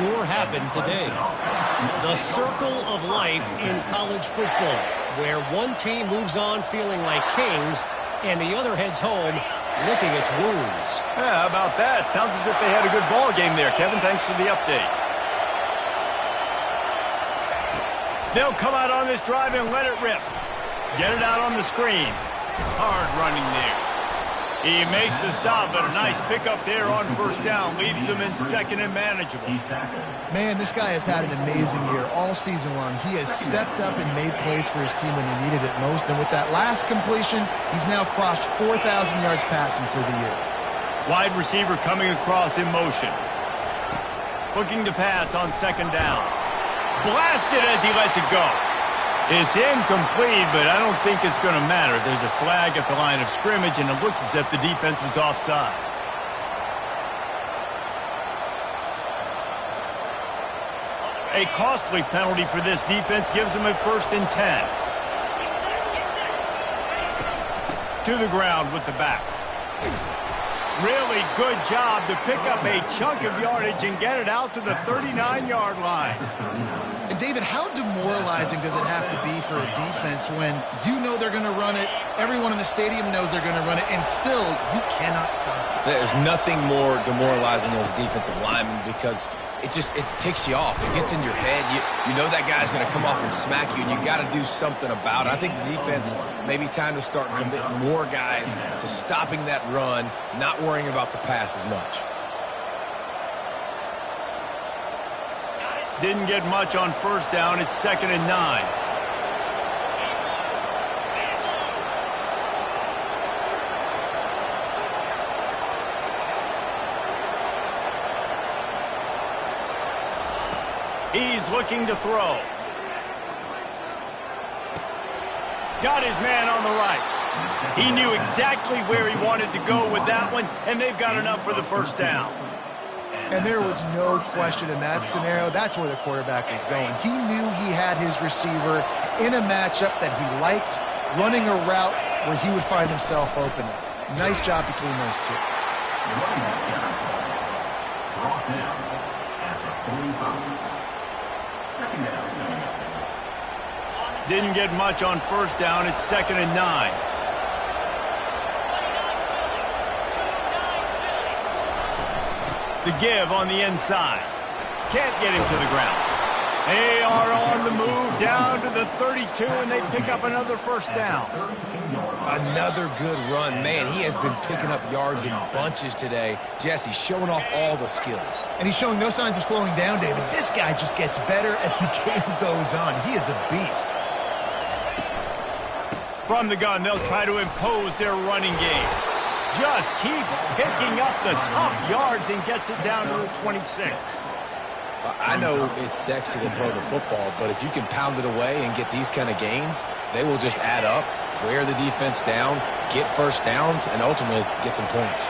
Sure happened today. The circle of life in college football, where one team moves on feeling like kings and the other heads home licking its wounds. Yeah, how about that? Sounds as if they had a good ball game there. Kevin, thanks for the update. They'll come out on this drive and let it rip. Get it out on the screen. Hard running there. He makes the stop, but a nice pickup there on first down. Leaves him in second and manageable. Man, this guy has had an amazing year all season long. He has stepped up and made plays for his team when they needed it most. And with that last completion, he's now crossed 4,000 yards passing for the year. Wide receiver coming across in motion. Looking to pass on second down. Blasted as he lets it go. It's incomplete, but I don't think it's going to matter. There's a flag at the line of scrimmage, and it looks as if the defense was offside. A costly penalty for this defense gives them a 1st and 10. To the ground with the back. Really good job to pick up a chunk of yardage and get it out to the 39-yard line. And David, how demoralizing does it have to be for a defense when you know they're going to run it, everyone in the stadium knows they're going to run it, and still you cannot stop it? There's nothing more demoralizing as a defensive lineman because it ticks you off. It gets in your head. You know that guy's going to come off and smack you, and you got to do something about it. I think the defense maybe time to start committing more guys to stopping that run, not worrying about the pass as much. Didn't get much on first down. It's 2nd and 9. He's looking to throw. Got his man on the right. He knew exactly where he wanted to go with that one, and they've got enough for the first down. And there was no question in that scenario. That's where the quarterback was going. He knew he had his receiver in a matchup that he liked, running a route where he would find himself open. Nice job between those two. Brought down at the 45. Second down. Didn't get much on first down. It's 2nd and 9. The give on the inside. Can't get him to the ground. They are on the move down to the 32, and they pick up another first down. Another good run. Man, he has been picking up yards in bunches today. Jesse showing off all the skills. And he's showing no signs of slowing down, David. This guy just gets better as the game goes on. He is a beast. From the gun, they'll try to impose their running game. Just keeps picking up the tough yards and gets it down to the 26. I know it's sexy to throw the football, but if you can pound it away and get these kind of gains, they will just add up, wear the defense down, get first downs, and ultimately get some points.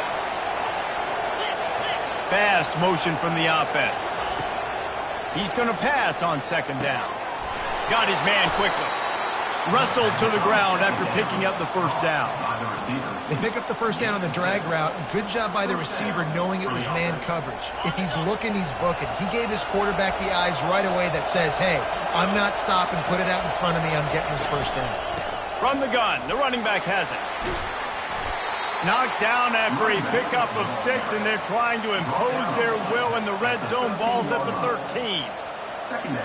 Fast motion from the offense. He's going to pass on second down. Got his man quickly. Wrestled to the ground after picking up the first down. They pick up the first down on the drag route. Good job by the receiver knowing it was man coverage. If he's looking, he's booking. He gave his quarterback the eyes right away that says, hey, I'm not stopping. Put it out in front of me. I'm getting this first down. From the gun, the running back has it. Knocked down after a pickup of 6, and they're trying to impose their will in the red zone. Ball's at the 13.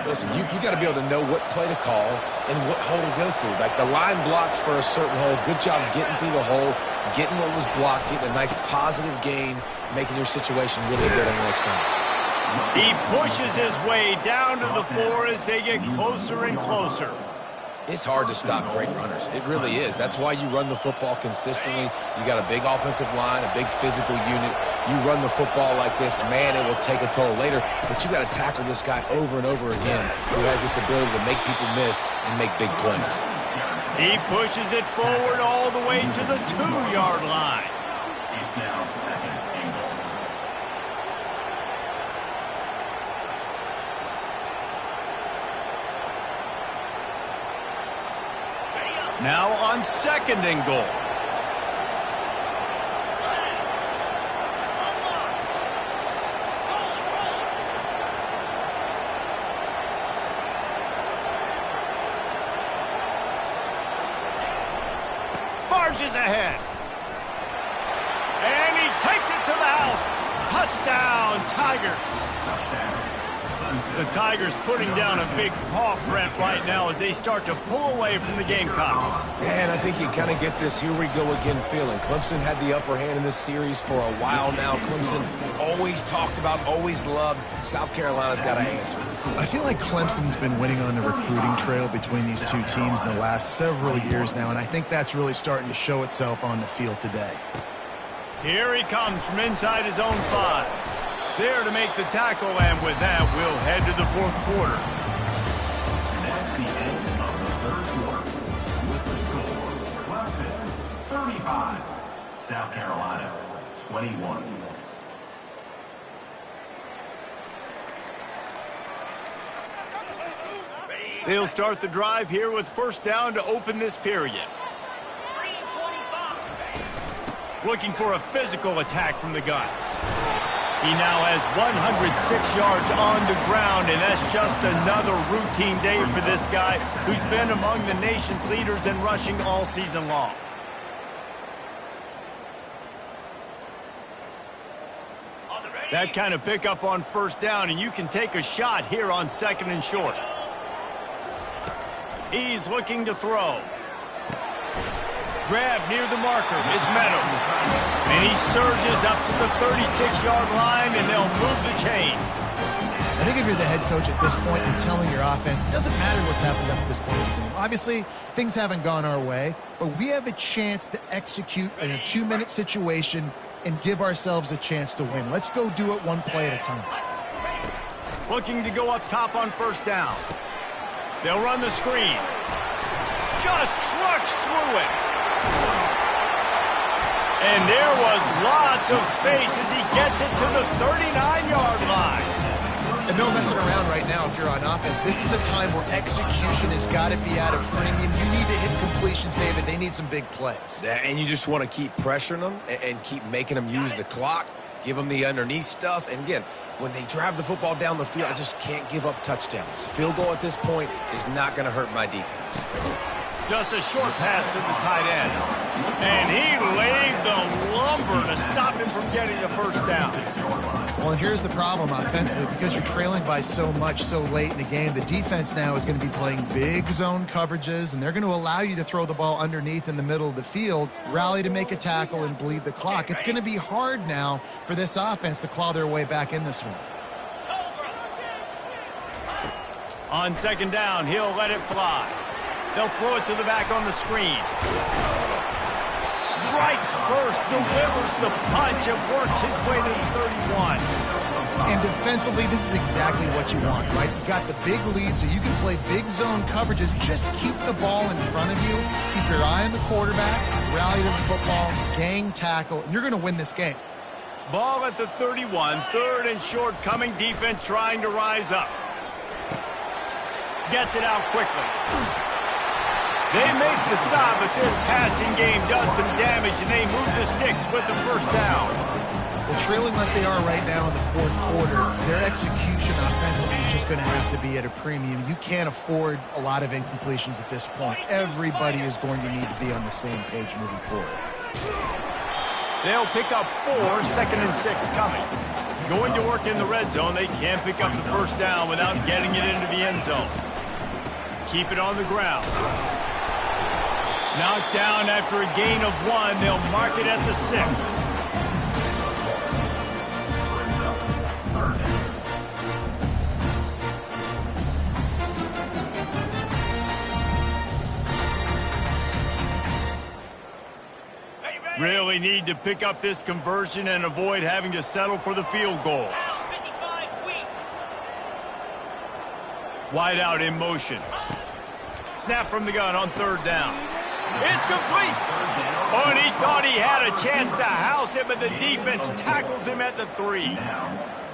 Listen, you got to be able to know what play to call and what hole to go through. Like the line blocks for a certain hole. Good job getting through the hole, getting what was blocked, getting a nice positive gain, making your situation really good on the next time. He pushes his way down to the 4 as they get closer and closer. It's hard to stop great runners. It really is. That's why you run the football consistently. You got a big offensive line, a big physical unit. You run the football like this, man, it will take a toll later. But you got to tackle this guy over and over again who has this ability to make people miss and make big plays. He pushes it forward all the way to the 2-yard line. It's now second and goal. Now on second and goal. Barges ahead. And he takes it to the house. Touchdown, Tigers. The Tigers putting down a big paw print right now as they start to pull away from the Gamecocks. And I think you kind of get this here we go again feeling. Clemson had the upper hand in this series for a while now. Clemson always talked about, always loved. South Carolina's got to answer. I feel like Clemson's been winning on the recruiting trail between these two teams in the last several years now, and I think that's really starting to show itself on the field today. Here he comes from inside his own 5. There to make the tackle, and with that, we'll head to the 4th quarter. That's the end of the third quarter. With the score, Clemson 35, South Carolina 21. They'll start the drive here with first down to open this period. 3:25. Looking for a physical attack from the gun. He now has 106 yards on the ground, and that's just another routine day for this guy who's been among the nation's leaders in rushing all season long. That kind of pickup on first down, and you can take a shot here on second and short. He's looking to throw. Grab near the marker. It's Meadows. And he surges up to the 36-yard line, and they'll move the chain. I think if you're the head coach at this point and telling your offense, it doesn't matter what's happened up at this point in the game. Obviously, things haven't gone our way, but we have a chance to execute in a 2-minute situation and give ourselves a chance to win. Let's go do it one play at a time. Looking to go up top on first down. They'll run the screen. Just trucks through it. And there was lots of space as he gets it to the 39-yard line. And no messing around right now if you're on offense. This is the time where execution has got to be at a premium. You need to hit completions, David. They need some big plays. And you just want to keep pressuring them and keep making them use the clock, give them the underneath stuff. And again, when they drive the football down the field, I just can't give up touchdowns. Field goal at this point is not going to hurt my defense. Just a short pass to the tight end. And he laid the lumber to stop him from getting the first down. Well, and here's the problem offensively. Because you're trailing by so much so late in the game, the defense now is going to be playing big zone coverages, and they're going to allow you to throw the ball underneath in the middle of the field, rally to make a tackle, and bleed the clock. It's going to be hard now for this offense to claw their way back in this one. On second down, he'll let it fly. They'll throw it to the back on the screen. Strikes first, delivers the punch, and works his way to the 31. And defensively, this is exactly what you want, right? You got the big lead, so you can play big zone coverages. Just keep the ball in front of you. Keep your eye on the quarterback, rally to the football, gang tackle, and you're going to win this game. Ball at the 31, third and short, coming defense trying to rise up. Gets it out quickly. They make the stop, but this passing game does some damage, and they move the sticks with the first down. Well, trailing like they are right now in the fourth quarter, their execution offensively is just going to have to be at a premium. You can't afford a lot of incompletions at this point. Everybody is going to need to be on the same page moving forward. They'll pick up 4, second and 6 coming. Going to work in the red zone, they can't pick up the first down without getting it into the end zone. Keep it on the ground. Knocked down after a gain of 1. They'll mark it at the 6. Really need to pick up this conversion and avoid having to settle for the field goal. Wide out in motion. Snap from the gun on third down. It's complete. Oh, and he thought he had a chance to house it, but the defense tackles him at the 3.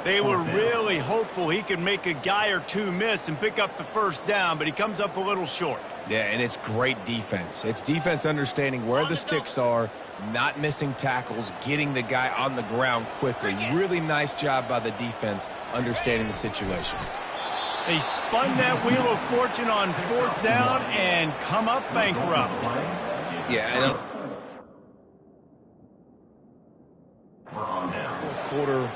They were really hopeful he could make a guy or two miss and pick up the first down, but he comes up a little short. Yeah, and it's great defense. It's defense understanding where the sticks are, not missing tackles, getting the guy on the ground quickly. Really nice job by the defense understanding the situation. They spun that wheel of fortune on fourth down and come up bankrupt. Yeah, I know. Fourth quarter,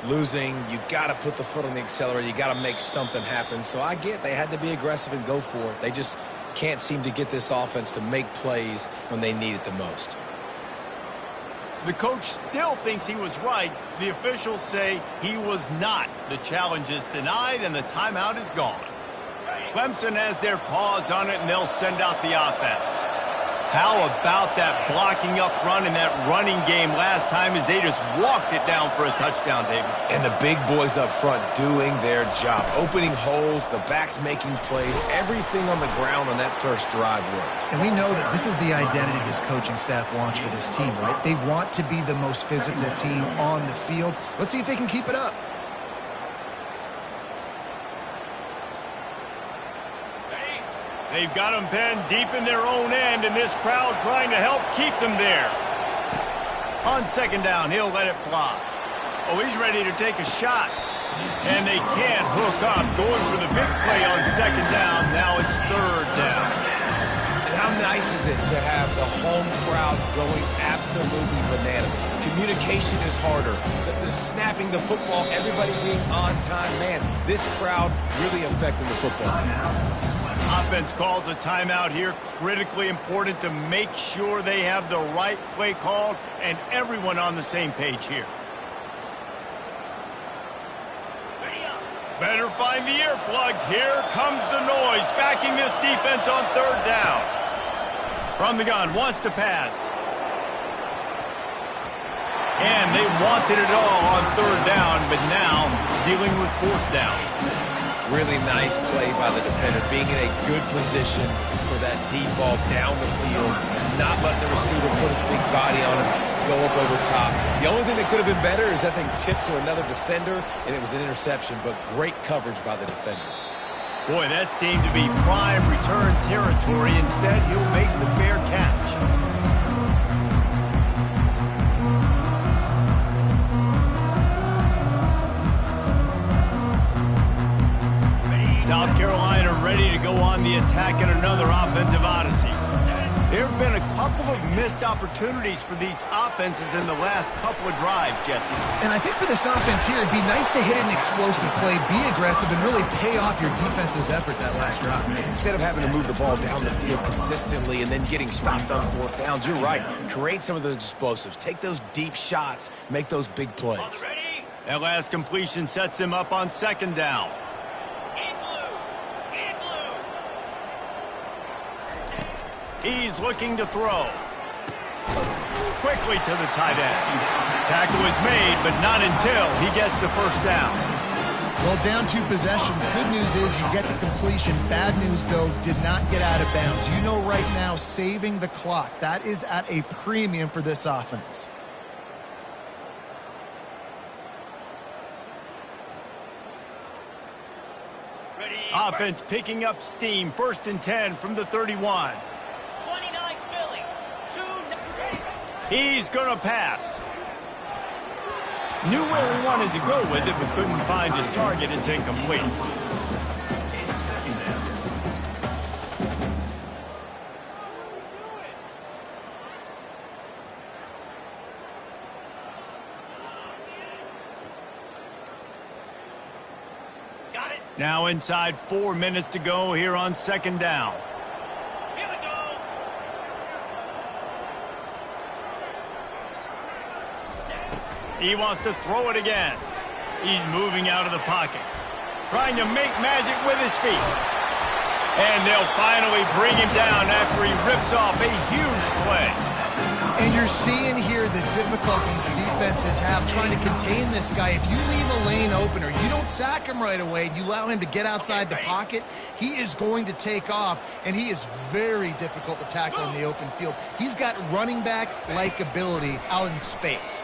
losing. You got to put the foot on the accelerator. You got to make something happen. So I get they had to be aggressive and go for it. They just can't seem to get this offense to make plays when they need it the most. The coach still thinks he was right. The officials say he was not. The challenge is denied, and the timeout is gone. Clemson has their paws on it, and they'll send out the offense. How about that blocking up front and that running game last time as they just walked it down for a touchdown, David? And the big boys up front doing their job. Opening holes, the backs making plays, everything on the ground on that first drive worked. And we know that this is the identity this coaching staff wants for this team, right? They want to be the most physical team on the field. Let's see if they can keep it up. They've got them penned deep in their own end, and this crowd trying to help keep them there. On second down, he'll let it fly. Oh, he's ready to take a shot. And they can't hook up. Going for the big play on second down. Now it's third down. And how nice is it to have the home crowd going absolutely bananas? Communication is harder. The snapping the football, everybody being on time. Man, this crowd really affecting the football game. Offense calls a timeout here. Critically important to make sure they have the right play called and everyone on the same page here. Better find the earplugs. Here comes the noise, backing this defense on third down. From the gun, wants to pass. And they wanted it all on third down, but now dealing with fourth down. Really nice play by the defender, being in a good position for that deep ball down the field, not letting the receiver put his big body on him, go up over top. The only thing that could have been better is that thing tipped to another defender, and it was an interception, but great coverage by the defender. Boy, that seemed to be prime return territory. Instead, he'll make the fair catch. South Carolina ready to go on the attack in another offensive odyssey. There have been a couple of missed opportunities for these offenses in the last couple of drives, Jesse. And I think for this offense here, it'd be nice to hit an explosive play, be aggressive, and really pay off your defense's effort that last drive. And instead of having to move the ball down the field consistently and then getting stopped on fourth downs, you're right. Create some of those explosives. Take those deep shots. Make those big plays. Ready? That last completion sets them up on second down. In blue. In blue. He's looking to throw. Quickly to the tight end. Tackle is made, but not until he gets the first down. Well, down 2 possessions. Good news is you get the completion. Bad news, though, did not get out of bounds. You know right now, saving the clock. That is at a premium for this offense. Ready? Offense picking up steam. 1st and 10 from the 31. 29 Philly. 2 ready. He's going to pass. Knew where he wanted to go with it, but couldn't find his target. It's incomplete. Got it. Now inside 4 minutes to go here on second down. Here we go. He wants to throw it again. He's moving out of the pocket, trying to make magic with his feet. And they'll finally bring him down after he rips off a huge play. And you're seeing here the difficulties defenses have trying to contain this guy. If you leave a lane open or you don't sack him right away, you allow him to get outside the pocket, he is going to take off, and he is very difficult to tackle in the open field. He's got running back-like ability out in space.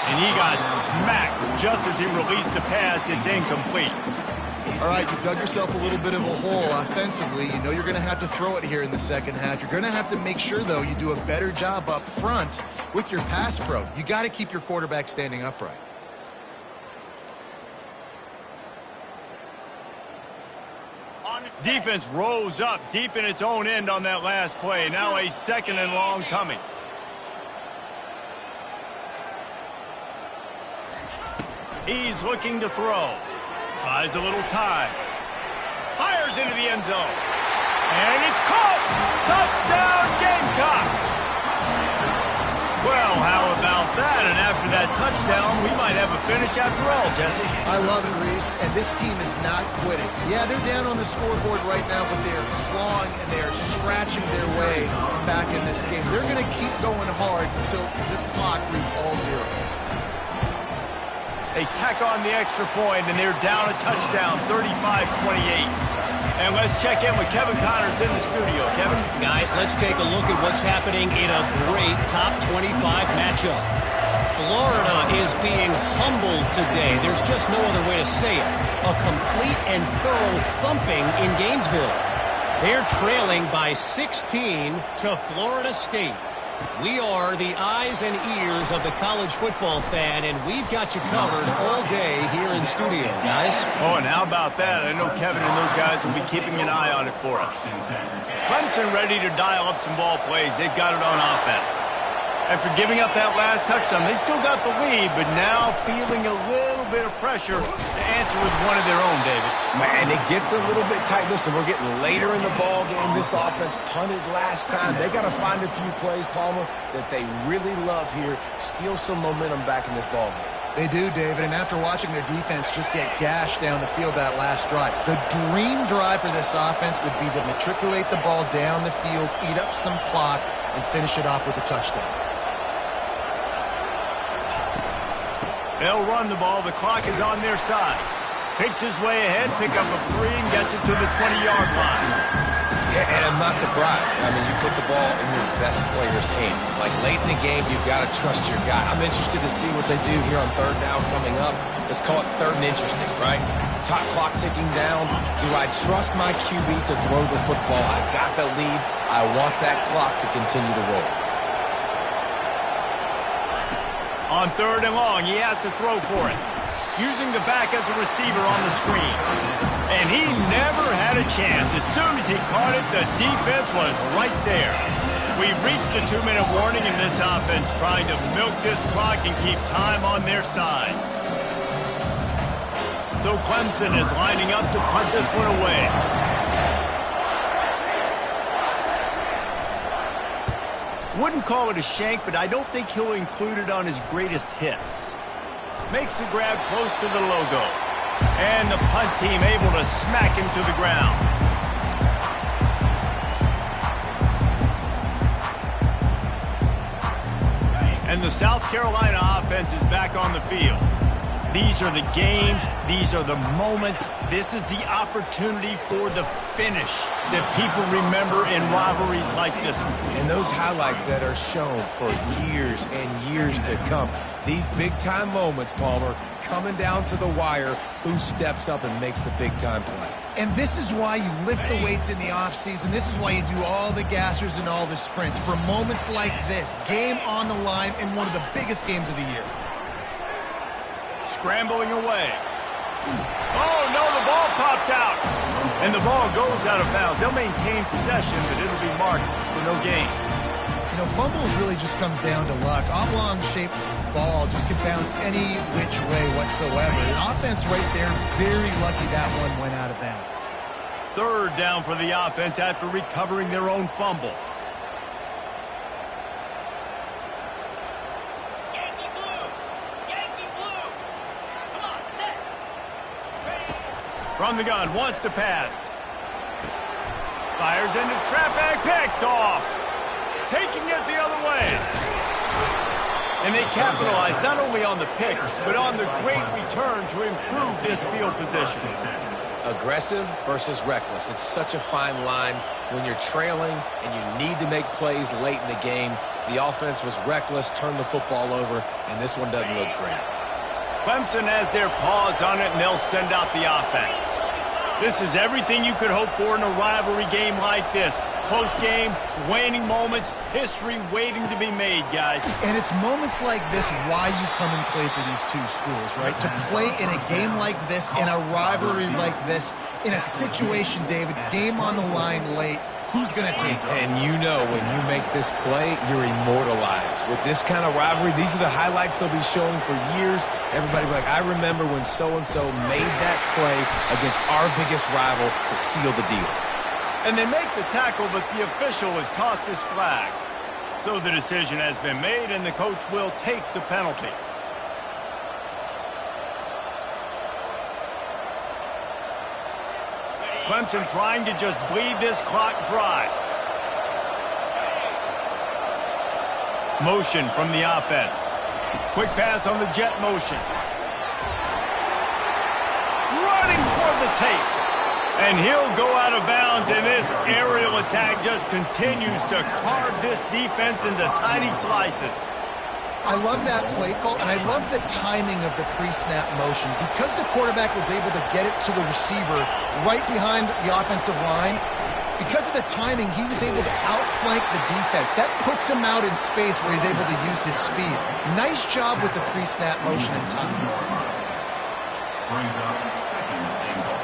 And he got smacked just as he released the pass. It's incomplete. All right, you've dug yourself a little bit of a hole offensively. You know you're going to have to throw it here in the second half. You're going to have to make sure, though, you do a better job up front with your pass pro. You got to keep your quarterback standing upright. Defense rose up deep in its own end on that last play. Now a 2nd and long coming. He's looking to throw. Buys a little time. Fires into the end zone. And it's caught! Touchdown, Gamecocks! Well, how about that? And after that touchdown, we might have a finish after all, Jesse. I love it, Reese, and this team is not quitting. Yeah, they're down on the scoreboard right now, but they're clawing and they're scratching their way back in this game. They're going to keep going hard until this clock reads all zero. They tack on the extra point, and they're down a touchdown, 35-28. And let's check in with Kevin Connors in the studio. Kevin? Guys, let's take a look at what's happening in a great top 25 matchup. Florida is being humbled today. There's just no other way to say it. A complete and thorough thumping in Gainesville. They're trailing by 16 to Florida State. We are the eyes and ears of the college football fan, and we've got you covered all day here in studio, guys. Oh, and how about that? I know Kevin and those guys will be keeping an eye on it for us. Clemson ready to dial up some ball plays. They've got it on offense. After giving up that last touchdown, they still got the lead, but now feeling a little bit of pressure to answer with one of their own, David. Man, it gets a little bit tight. Listen, we're getting later in the ball game. This offense punted last time. They got to find a few plays, Palmer, that they really love here. Steal some momentum back in this ball game. They do, David, and after watching their defense just get gashed down the field that last drive, the dream drive for this offense would be to matriculate the ball down the field, eat up some clock, and finish it off with a touchdown. They'll run the ball. The clock is on their side. Picks his way ahead, pick up a 3, and gets it to the 20-yard line. Yeah, and I'm not surprised. I mean, you put the ball in your best player's hands. Like, late in the game, you've got to trust your guy. I'm interested to see what they do here on third down coming up. Let's call it third and interesting, right? Top clock ticking down. Do I trust my QB to throw the football? I got the lead. I want that clock to continue to roll. On third and long, he has to throw for it. Using the back as a receiver on the screen. And he never had a chance. As soon as he caught it, the defense was right there. We've reached the 2-minute warning in this offense, trying to milk this clock and keep time on their side. So Clemson is lining up to punt this one away. Wouldn't call it a shank, but I don't think he'll include it on his greatest hits. Makes the grab close to the logo. And the punt team able to smack him to the ground. And the South Carolina offense is back on the field. These are the games. These are the moments. This is the opportunity for the finish that people remember in rivalries like this one. And those highlights that are shown for years and years to come. These big-time moments, Palmer, coming down to the wire, who steps up and makes the big-time play. And this is why you lift the weights in the offseason. This is why you do all the gassers and all the sprints. For moments like this, game on the line in one of the biggest games of the year. Scrambling away. Oh, no, the ball popped out. And the ball goes out of bounds. They'll maintain possession, but it'll be marked for no gain. You know, fumbles really just comes down to luck. Oblong-shaped ball just can bounce any which way whatsoever. And offense right there, very lucky that one went out of bounds. Third down for the offense after recovering their own fumble. Yankee blue! Yankee blue! Come on, set! Ready? From the gun, wants to pass. Fires into traffic, picked off. Taking it the other way. And they capitalized not only on the pick, but on the great return to improve this field position. Aggressive versus reckless. It's such a fine line when you're trailing and you need to make plays late in the game. The offense was reckless, turned the football over, and this one doesn't look great. Clemson has their paws on it, and they'll send out the offense. This is everything you could hope for in a rivalry game like this. Close game, waning moments, history waiting to be made, guys. And it's moments like this why you come and play for these two schools, right? To play in a game like this, in a rivalry like this, in a situation, David, game on the line late, who's going to take it? And you know when you make this play, you're immortalized. With this kind of rivalry, these are the highlights they'll be showing for years. Everybody will be like, I remember when so-and-so made that play against our biggest rival to seal the deal. And they make the tackle, but the official has tossed his flag. So the decision has been made, and the coach will take the penalty. Clemson trying to just bleed this clock dry. Motion from the offense. Quick pass on the jet motion. Running toward the tape. And he'll go out of bounds, and this aerial attack just continues to carve this defense into tiny slices. I love that play call, and I love the timing of the pre-snap motion. Because the quarterback was able to get it to the receiver right behind the offensive line, because of the timing, he was able to outflank the defense. That puts him out in space where he's able to use his speed. Nice job with the pre-snap motion and timing. Brings up second and goal.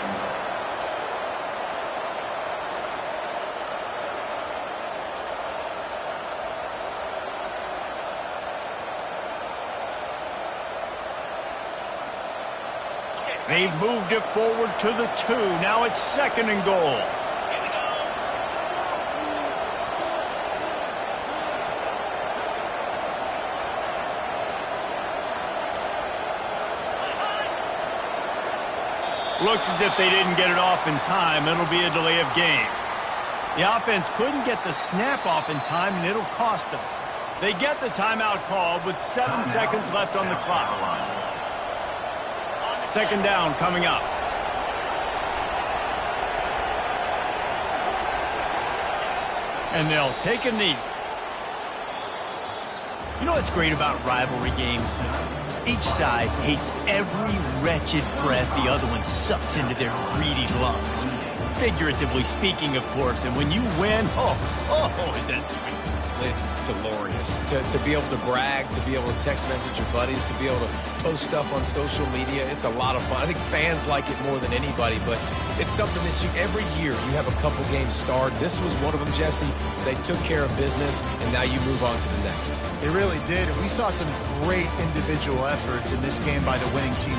They've moved it forward to the 2. Now it's second and goal. Here we go. Looks as if they didn't get it off in time. It'll be a delay of game. The offense couldn't get the snap off in time, and it'll cost them. They get the timeout called with 7 seconds left on the clock. Second down coming up. And they'll take a knee. You know what's great about rivalry games? Each side hates every wretched breath the other one sucks into their greedy lungs. Figuratively speaking, of course, and when you win, oh, is that sweet. It's glorious to be able to brag, to be able to text message your buddies, to be able to post stuff on social media. It's a lot of fun. I think fans like it more than anybody, but it's something that every year you have a couple games starred. This was one of them, Jesse. They took care of business, and now you move on to the next. They really did. And we saw some great individual efforts in this game by the winning team.